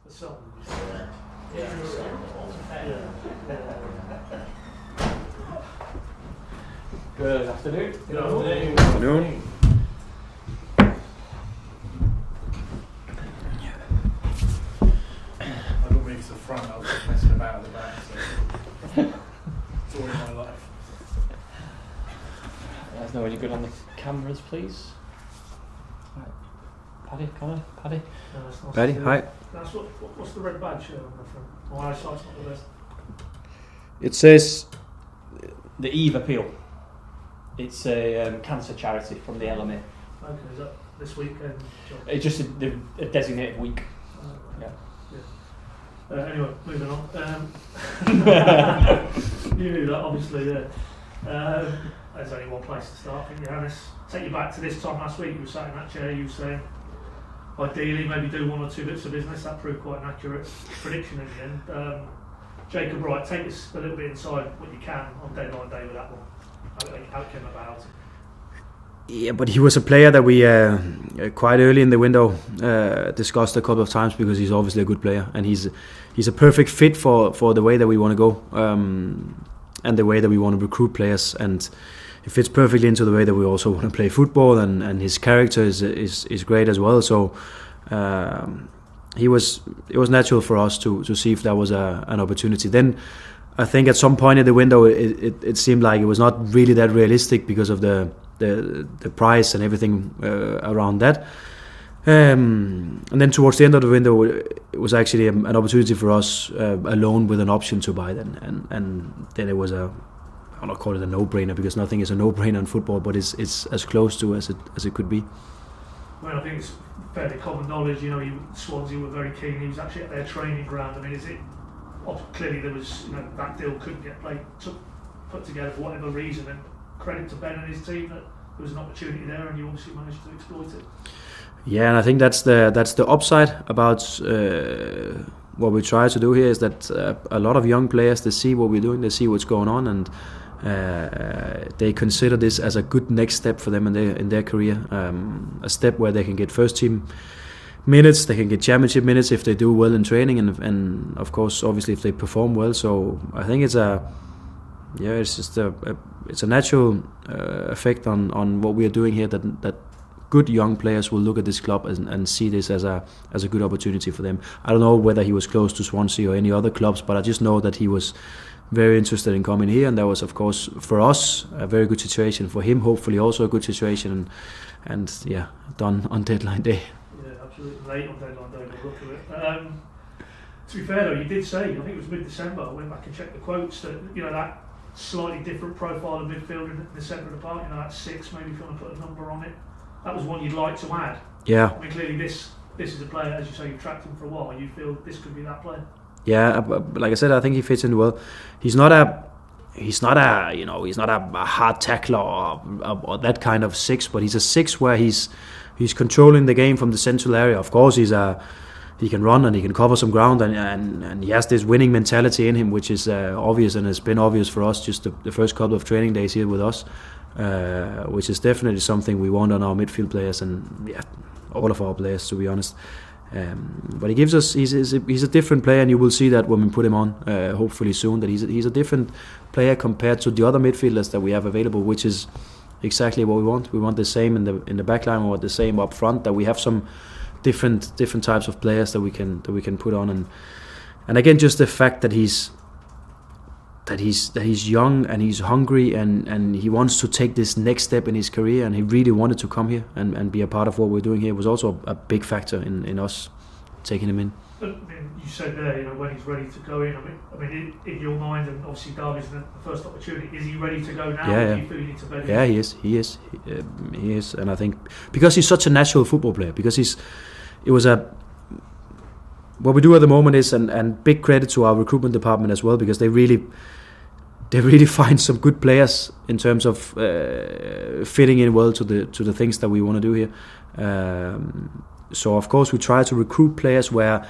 Son. Good afternoon. Good afternoon. Afternoon. I got moved to the front, I was just messing about at the back, so it's all in my life. Let us know when you're good on the cameras, please. Right. Paddy, Connor, Paddy. Paddy, hi. What's the red badge on the front? My eyesight's not the best. It says The Eve Appeal. It's a cancer charity from the LMA. Okay, is that this weekend? It's just a designated week. Anyway, moving on. You knew that, obviously, yeah. There's only one place to start, I think, Johannes. Take you back to this time last week. You were sat in that chair, you were saying, ideally, maybe do one or two bits of business. That proved quite an accurate prediction in the end. Jacob Wright, take us a little bit inside what you can on deadline day with that one. How it came about. yeah, but he was a player that we quite early in the window discussed a couple of times because he's obviously a good player and he's a perfect fit for the way that we want to go and the way that we want to recruit players, and it fits perfectly into the way that we also want to play football, and his character is great as well. So it was natural for us to see if that was an opportunity. Then I think at some point in the window it seemed like it was not really that realistic because of the price and everything around that. And then towards the end of the window, it was actually an opportunity for us, a loan with an option to buy then, and then it was I'll not call it a no-brainer because nothing is a no-brainer in football, but it's as close to as it could be. Well, I think it's fairly common knowledge. You know, Swansea were very keen. He was actually at their training ground. I mean, is it? Clearly, there was, that deal couldn't get put together for whatever reason. And credit to Ben and his team that there was an opportunity there, and you obviously managed to exploit it. Yeah, and I think that's the upside about what we try to do here is that a lot of young players, they see what we're doing, they see what's going on, and they consider this as a good next step for them in their career, a step where they can get first team minutes, they can get championship minutes if they do well in training, and of course, obviously, if they perform well. So I think it's a natural effect on what we are doing here that good young players will look at this club and see this as a good opportunity for them. I don't know whether he was close to Swansea or any other clubs, but I just know that he was very interested in coming here, and that was, of course, for us a very good situation. For him, hopefully, also a good situation, and done on deadline day. Yeah, absolutely late on deadline day. We'll look at it. To be fair, though, you did say, I think it was mid-December. I went back and checked the quotes that that slightly different profile of midfield in the centre of the park. That 6, maybe if you want to put a number on it. That was one you'd like to add. Yeah. I mean, clearly this is a player, as you say, you've tracked him for a while. You feel this could be that player. Yeah, like I said, I think he fits in well. He's not a hard tackler or that kind of 6, but he's a 6 where he's controlling the game from the central area. Of course, he can run and he can cover some ground, and he has this winning mentality in him, which is obvious and has been obvious for us just the first couple of training days here with us. Which is definitely something we want on our midfield players and all of our players, to be honest. But he gives us, he's a different player, and you will see that when we put him on, hopefully soon, that he's a different player compared to the other midfielders that we have available, which is exactly what we want. We want the same in the back line, we want the same up front, that we have some different types of players that we can put on, and again, just the fact that he's young and he's hungry and he wants to take this next step in his career, and he really wanted to come here and be a part of what we're doing here was also a big factor in us taking him in. I mean, you said there, when he's ready to go in. I mean, in your mind, and obviously Derby's the first opportunity. Is he ready to go now? Yeah. Do you feel you need to bed in? Yeah, he is, and I think because he's such a natural football player, because what we do at the moment is, and big credit to our recruitment department as well, because they really find some good players in terms of fitting in well to the things that we want to do here. So of course we try to recruit players where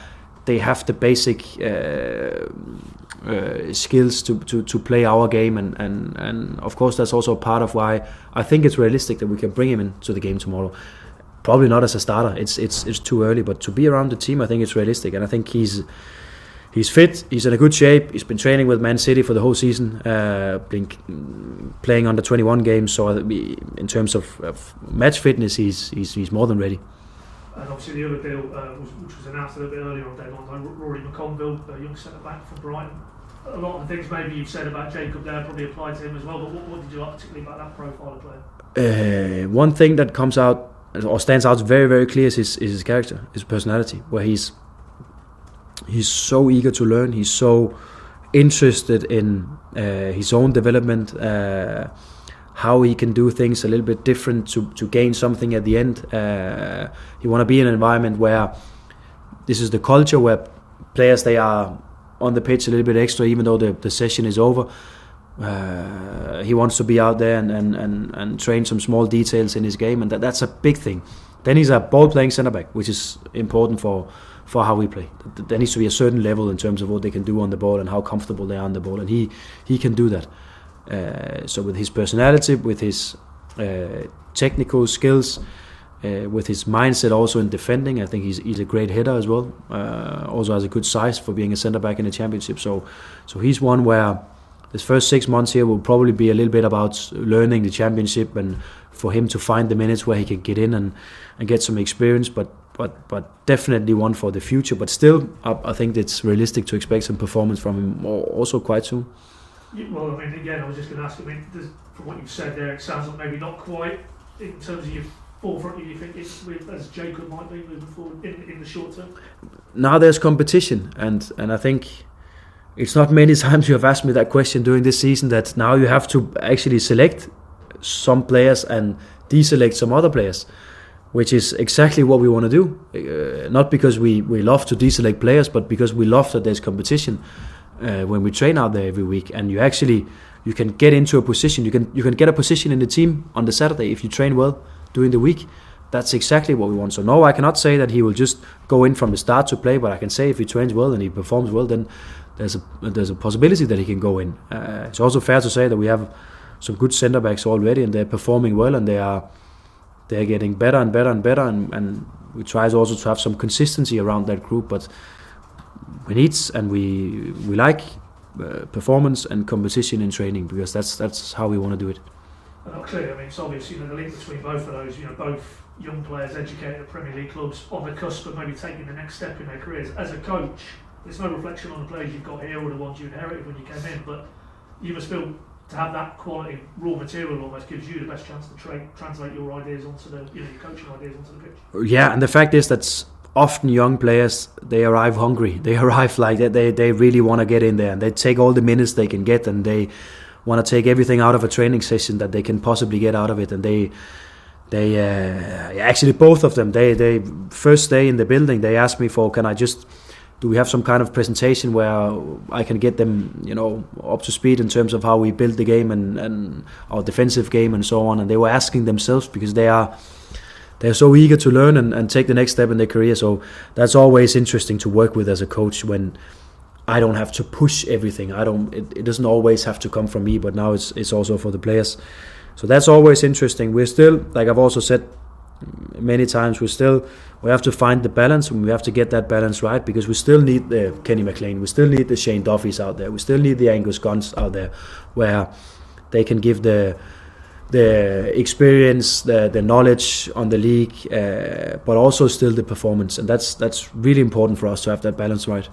they have the basic skills to play our game, and of course that's also part of why I think it's realistic that we can bring him into the game tomorrow. probably not as a starter. It's too early, but to be around the team, I think it's realistic, and I think he's fit. He's in a good shape. He's been training with Man City for the whole season, been playing under 21 games. So in terms of match fitness, he's more than ready. And obviously the other deal, which was announced a little bit earlier on deadline, Rory McConville, a young centre back from Brighton. A lot of the things maybe you've said about Jacob there probably apply to him as well. But what did you like particularly about that profile of player? One thing that comes out or stands out very, very clear is his character, his personality, where he's so eager to learn. He's so interested in his own development, how he can do things a little bit different to gain something at the end. He want to be in an environment where this is the culture where players, they are on the pitch a little bit extra, even though the session is over. He wants to be out there and train some small details in his game, and that's a big thing. Then he's a ball-playing centre-back, which is important for how we play. There needs to be a certain level in terms of what they can do on the ball and how comfortable they are on the ball, and he can do that. So with his personality, with his technical skills, with his mindset also in defending, I think he's a great header as well. Also has a good size for being a centre-back in the Championship. So he's one where this first 6 months here will probably be a little bit about learning the Championship and for him to find the minutes where he can get in and get some experience, but definitely one for the future. But still, I think it's realistic to expect some performance from him also quite soon. Well, I mean, again, I was just going to ask, from what you've said there, it sounds like maybe not quite in terms of your forefront, you think it's as Jacob might be moving forward in the short term? Now there's competition, and I think it's not many times you have asked me that question during this season, that now you have to actually select some players and deselect some other players, which is exactly what we want to do. Not because we love to deselect players, but because we love that there's competition when we train out there every week, and you can get into a position, you can get a position in the team on the Saturday if you train well during the week. That's exactly what we want. So no, I cannot say that he will just go in from the start to play, but I can say if he trains well and he performs well, then there's a possibility that he can go in. It's also fair to say that we have some good centre backs already, and they're performing well, and they're getting better and better and better, and we try also to have some consistency around that group. But we need and we like performance and competition in training, because that's how we want to do it. And clearly, it's obvious, the link between both of those, both young players educated at Premier League clubs on the cusp of maybe taking the next step in their careers. As a coach, there's no reflection on the players you've got here or the ones you inherited when you came in, but you must feel to have that quality raw material almost gives you the best chance to translate your ideas onto the, your coaching ideas onto the pitch. Yeah, and the fact is that often young players, they arrive hungry. They arrive like that. They really want to get in there, and they take all the minutes they can get, and they want to take everything out of a training session that they can possibly get out of it. And they actually, both of them, they first day in the building, they asked me for, do we have some kind of presentation where I can get them, up to speed in terms of how we build the game and our defensive game and so on. And they were asking themselves, because they're so eager to learn and take the next step in their career. So that's always interesting to work with as a coach, when I don't have to push everything. It doesn't always have to come from me, but now it's also for the players. So that's always interesting. We're still, like I've also said many times, we have to find the balance, and we have to get that balance right, because we still need the Kenny McLean, we still need the Shane Duffys out there, we still need the Angus Gunns out there, where they can give the experience, the knowledge on the league, but also still the performance, and that's really important for us to have that balance right.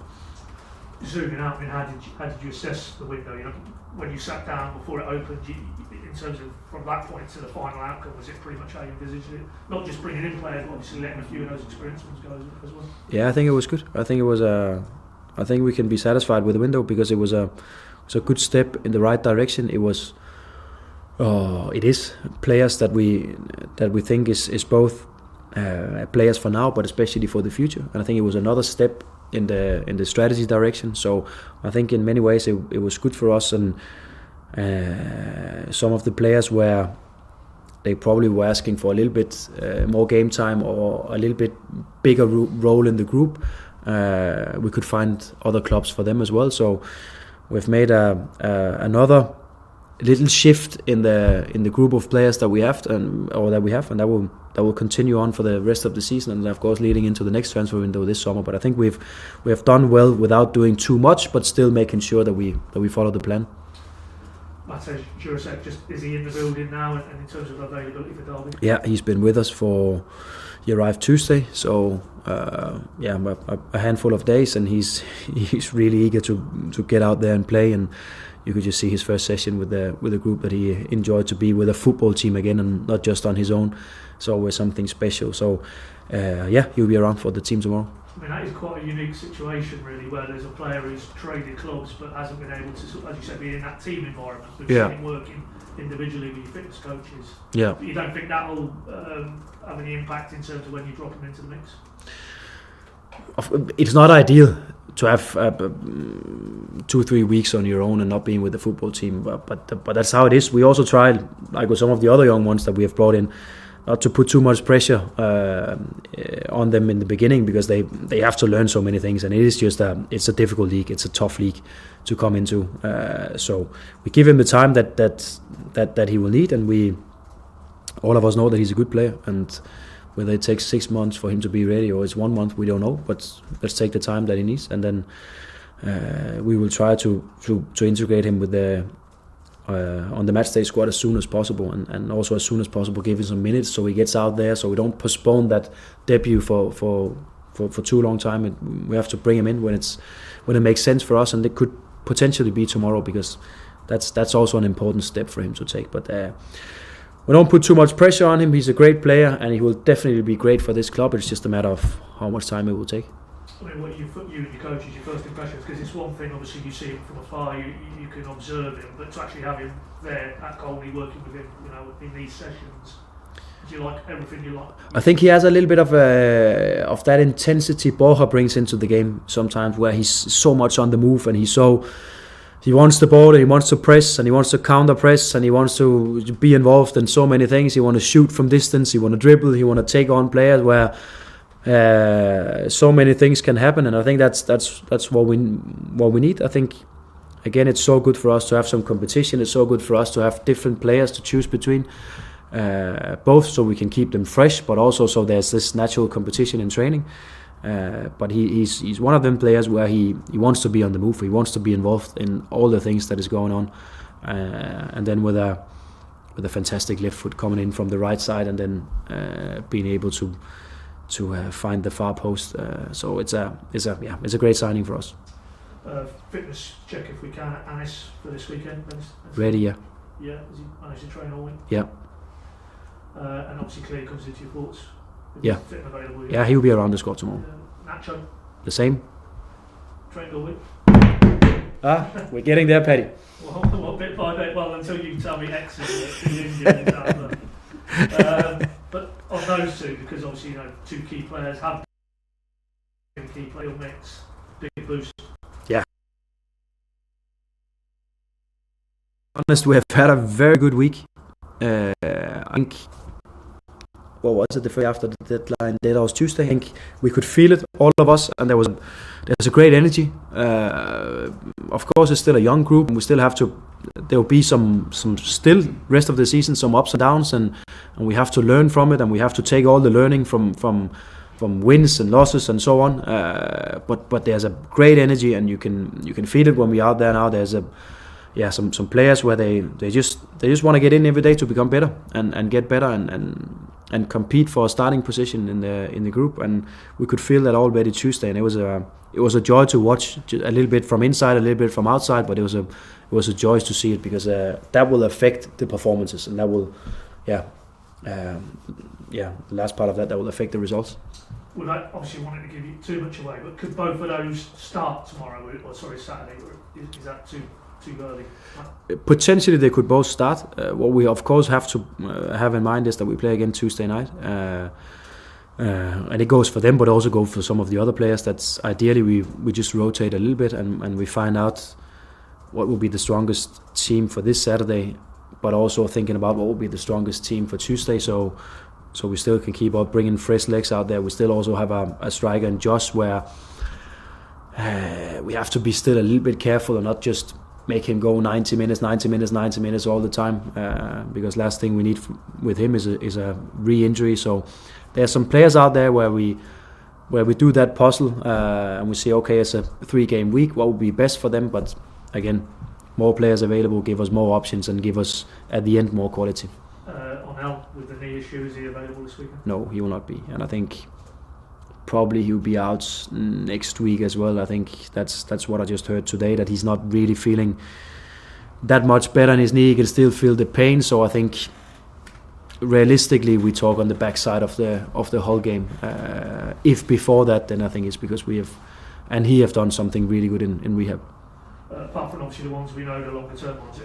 Zooming out, how did you assess the window? When you sat down before it opened, in terms of from that point to the final outcome, was it pretty much how you envisaged it? Not just bringing in players, but obviously letting a few of those experienced ones go as well. Yeah, I think it was good. I think we can be satisfied with the window, because it was a good step in the right direction. It is players that we think is both players for now, but especially for the future. And I think it was another step in the strategy direction. So I think in many ways it was good for us, and some of the players where they probably were asking for a little bit more game time or a little bit bigger role in the group, we could find other clubs for them as well. So we've made another little shift in the group of players that we have, and that will continue on for the rest of the season, and of course leading into the next transfer window this summer. But I think we have done well without doing too much, but still making sure that we follow the plan. Matej Jurasek, is he in the building now, and in terms of availability for Derby? Yeah, he's been with us he arrived Tuesday, so a handful of days, and he's really eager to get out there and play. And you could just see his first session with the group that he enjoyed, to be with a football team again and not just on his own. It's always something special. So he'll be around for the team tomorrow. I mean, that is quite a unique situation, really, where there's a player who's traded clubs but hasn't been able to, as you said, be in that team environment. We've seen him working individually with your fitness coaches. Yeah. But you don't think that will have any impact in terms of when you drop him into the mix? It's not ideal to have 2-3 weeks on your own and not being with the football team, but that's how it is. We also tried, like with some of the other young ones that we have brought in, not to put too much pressure on them in the beginning, because they have to learn so many things, and it is just it's a difficult league, it's a tough league to come into. So we give him the time that he will need, and all of us know that he's a good player, and whether it takes 6 months for him to be ready or it's 1 month, we don't know. But let's take the time that he needs, and then we will try to integrate him with on the matchday squad as soon as possible, and also as soon as possible give him some minutes so he gets out there, so we don't postpone that debut for too long time. We have to bring him in when it makes sense for us, and it could potentially be tomorrow, because that's also an important step for him to take. But we don't put too much pressure on him. He's a great player, and he will definitely be great for this club. It's just a matter of how much time it will take. I mean, what you and your coaches, your first impressions, because it's one thing, obviously, you see him from afar, you can observe him, but to actually have him there at Colney working with him, in these sessions, do you like everything you like? I think he has a little bit of that intensity Borja brings into the game sometimes, where he's so much on the move, and he wants the ball, and he wants to press, and he wants to counter press, and he wants to be involved in so many things. He wants to shoot from distance, he wants to dribble, he wants to take on players, where so many things can happen, and I think that's what we need. I think, again, it's so good for us to have some competition. It's so good for us to have different players to choose between, both so we can keep them fresh, but also so there's this natural competition in training. But he's one of them players where he wants to be on the move. He wants to be involved in all the things that is going on, and then with a fantastic left foot coming in from the right side, and then being able to find the far post. So it's a great signing for us. Fitness check, if we can, Anis for this weekend. Ready, yeah. Yeah, has he managed to train all week? Yeah. And obviously Clay comes into your thoughts. Yeah. Fit and available. Yeah, he'll be around the squad tomorrow. Nacho. The same. Trained all week. We're getting there, Paddy. Well, bit by bit. Well, until you tell me X is injured. But on those two, because obviously two key players have been key player mix, big boost. Yeah. Honest, we have had a very good week. I think, what was it, the day after the deadline? That was Tuesday. I think we could feel it, all of us, and there's a great energy. Of course, it's still a young group, and we still have to. There will be some still rest of the season, some ups and downs, and we have to learn from it, and we have to take all the learning from wins and losses and so on. But there's a great energy, and you can feel it when we're out there now. There's some players where they just want to get in every day to become better and get better and compete for a starting position in the group, and we could feel that already Tuesday, and it was a joy to watch, a little bit from inside, a little bit from outside, but it was a joy to see it, because that will affect the performances, and that will the last part of that will affect the results. Well, I obviously wanted to give you too much away, but could both of those start tomorrow, or Saturday, or is that too early? Potentially they could both start. What we of course have to have in mind is that we play again Tuesday night, and it goes for them, but also go for some of the other players. That's ideally we just rotate a little bit, and we find out what will be the strongest team for this Saturday, but also thinking about what will be the strongest team for Tuesday, so we still can keep up bringing fresh legs out there. We still also have a striker in Josh, where we have to be still a little bit careful and not just make him go 90 minutes all the time, because last thing we need with him is a re-injury. So there's some players out there where we do that puzzle, and we say, okay, it's a 3-game week, what would be best for them? But again, more players available give us more options and give us at the end more quality. On with the knee issue, is he available this weekend? No, he will not be, and I think probably he'll be out next week as well. I think that's what I just heard today, that he's not really feeling that much better in his knee. He can still feel the pain, so I think realistically we talk on the backside of the whole game. If before that, then I think it's because we have done something really good in rehab. Apart from obviously the ones we know, the longer term ones,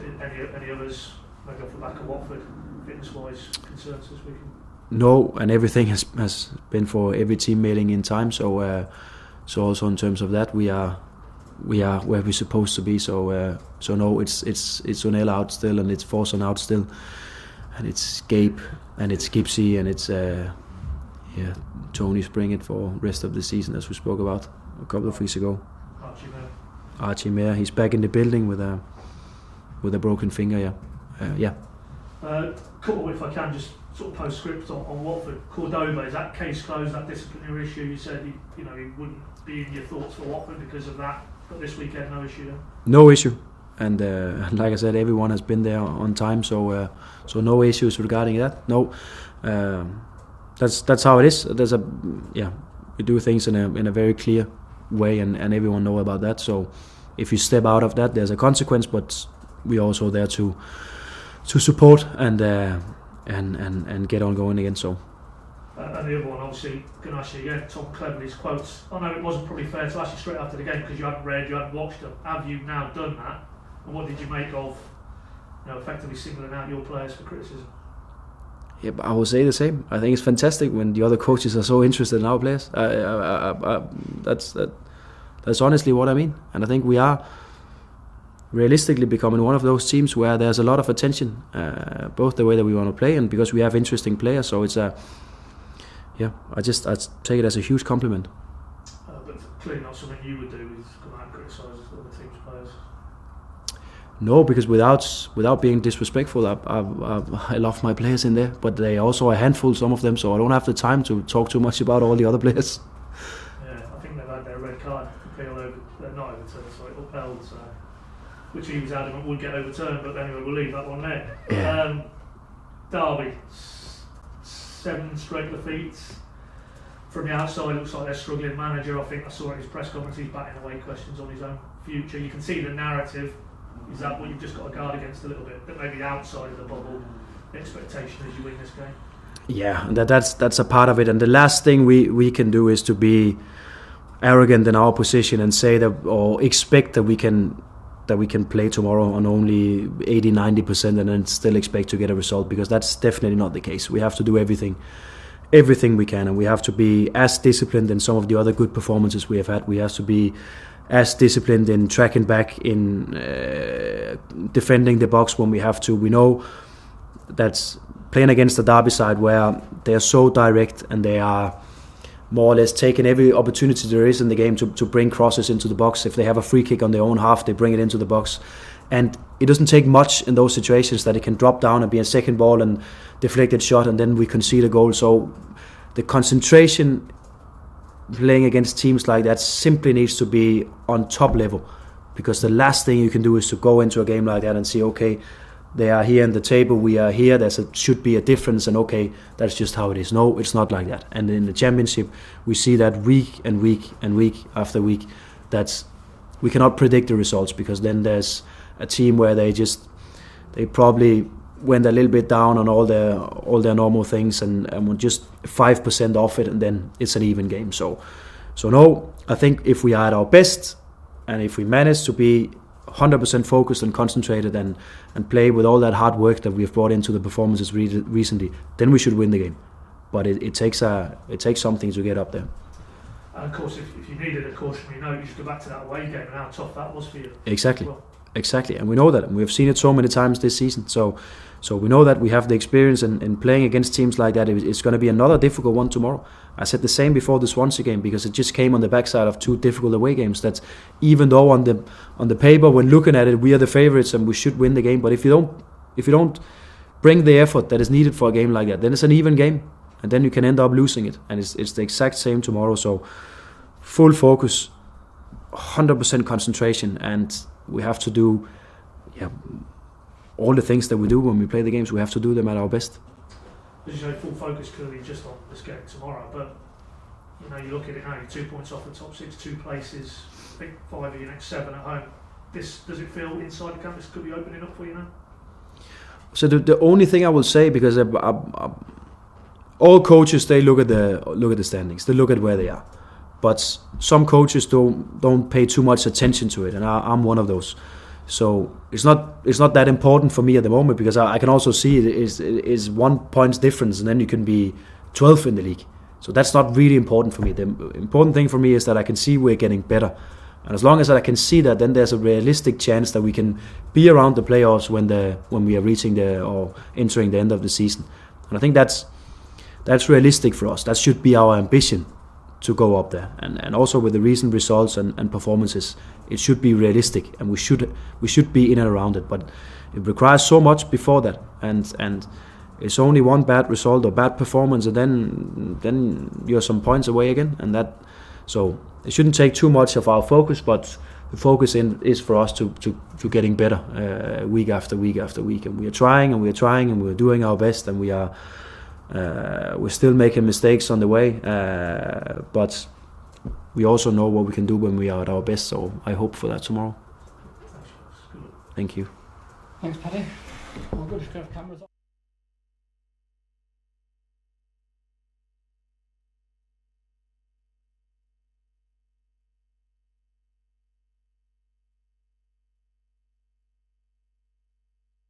any others maybe off the back of Watford fitness wise concerns this weekend? No, and everything has been for every team mailing in time. So also in terms of that, we are where we're supposed to be. So no, it's Unel out still, and it's Forson out still, and it's Gabe, and it's Gipsy, and it's Tony Spring it for rest of the season, as we spoke about a couple of weeks ago. Archie Mayer, he's back in the building with a broken finger. Couple, if I can, just sort of postscript on Watford. Cordoba, is that case closed, that disciplinary issue? You said he wouldn't be in your thoughts for Watford because of that, but this weekend no issue then? No issue, and like I said, everyone has been there on time, so no issues regarding that. No, that's how it is. We do things in a very clear way, and everyone know about that. So if you step out of that, there's a consequence, but we're also there to support and get on going again. So. And the other one, obviously, going to ask you again, Tom Cleverley's quotes. I know it wasn't probably fair to ask you straight after the game because you hadn't read, you hadn't watched them. Have you now done that? And what did you make of, effectively singling out your players for criticism? Yeah, but I will say the same. I think it's fantastic when the other coaches are so interested in our players. That's honestly what I mean. And I think we are realistically becoming one of those teams where there's a lot of attention, both the way that we want to play and because we have interesting players. So it's I take it as a huge compliment. But clearly not something you would do, is come out and criticise other teams' players. No, because without being disrespectful, I love my players in there, but they also a handful, some of them, so I don't have the time to talk too much about all the other players. Yeah, I think they've had their red card upheld, so, which he was adamant would get overturned, but anyway, we'll leave that one there. Yeah. Derby, 7 straight defeats. From the outside, looks like they're struggling. Manager, I think I saw in his press conference, he's batting away questions on his own future. You can see the narrative. Is that what you've just got to guard against a little bit? That maybe outside of the bubble, the expectation is you win this game. Yeah, that's a part of it. And the last thing we can do is to be arrogant in our position and say that, or expect that we can play tomorrow on only 80-90% and then still expect to get a result, because that's definitely not the case. We have to do everything we can, and we have to be as disciplined in some of the other good performances we have had. We have to be as disciplined in tracking back, in defending the box when we have to. We know that's playing against the Derby side where they are so direct and they are more or less taking every opportunity there is in the game to bring crosses into the box. If they have a free kick on their own half, they bring it into the box. And it doesn't take much in those situations that it can drop down and be a second ball and deflected shot, and then we concede a goal. So the concentration playing against teams like that simply needs to be on top level, because the last thing you can do is to go into a game like that and see, okay, they are here in the table, we are here, should be a difference, and okay, that's just how it is. No, it's not like that. And in the Championship, we see that week and week and week after week, that we cannot predict the results, because then there's a team where they probably went a little bit down on all their normal things and were just 5% off it, and then it's an even game. So no, I think if we are at our best and if we manage to be 100% focused and concentrated and play with all that hard work that we've brought into the performances recently, then we should win the game. But it takes something to get up there. And of course, if you needed a cautionary note, you should go back to that away game and how tough that was for you. Exactly, and we know that, and we've seen it so many times this season. So So we know that we have the experience in playing against teams like that. It's going to be another difficult one tomorrow. I said the same before the Swansea game, because it just came on the backside of 2 difficult away games. That's even though on the paper, when looking at it, we are the favourites and we should win the game. But if you don't bring the effort that is needed for a game like that, then it's an even game, and then you can end up losing it. And it's the exact same tomorrow. So full focus, 100% concentration, and we have to do all the things that we do when we play the games. We have to do them at our best. As you say, full focus clearly just on this game tomorrow, but you look at it now, you're 2 points off the top 6, 2 places, I think 5 of your next 7 at home. Does it feel inside the camp this could be opening up for you now? So the only thing I will say, because all coaches, they look at the standings, they look at where they are, but some coaches don't pay too much attention to it, and I'm one of those. So it's not that important for me at the moment, because I can also see it is 1 point difference, and then you can be 12th in the league. So that's not really important for me. The important thing for me is that I can see we're getting better, and as long as I can see that, then there's a realistic chance that we can be around the playoffs when we are reaching or entering the end of the season. And I think that's realistic for us. That should be our ambition, to go up there, and also with the recent results and performances, it should be realistic, and we should be in and around it. But it requires so much before that, and it's only one bad result or bad performance, and then you're some points away again, and that. So it shouldn't take too much of our focus, but the focus is for us to getting better week after week after week, and we are trying and we're doing our best, and we're still making mistakes on the way, but we also know what we can do when we are at our best, so I hope for that tomorrow. Thank you. Thanks, Paddy. All good. Cameras on.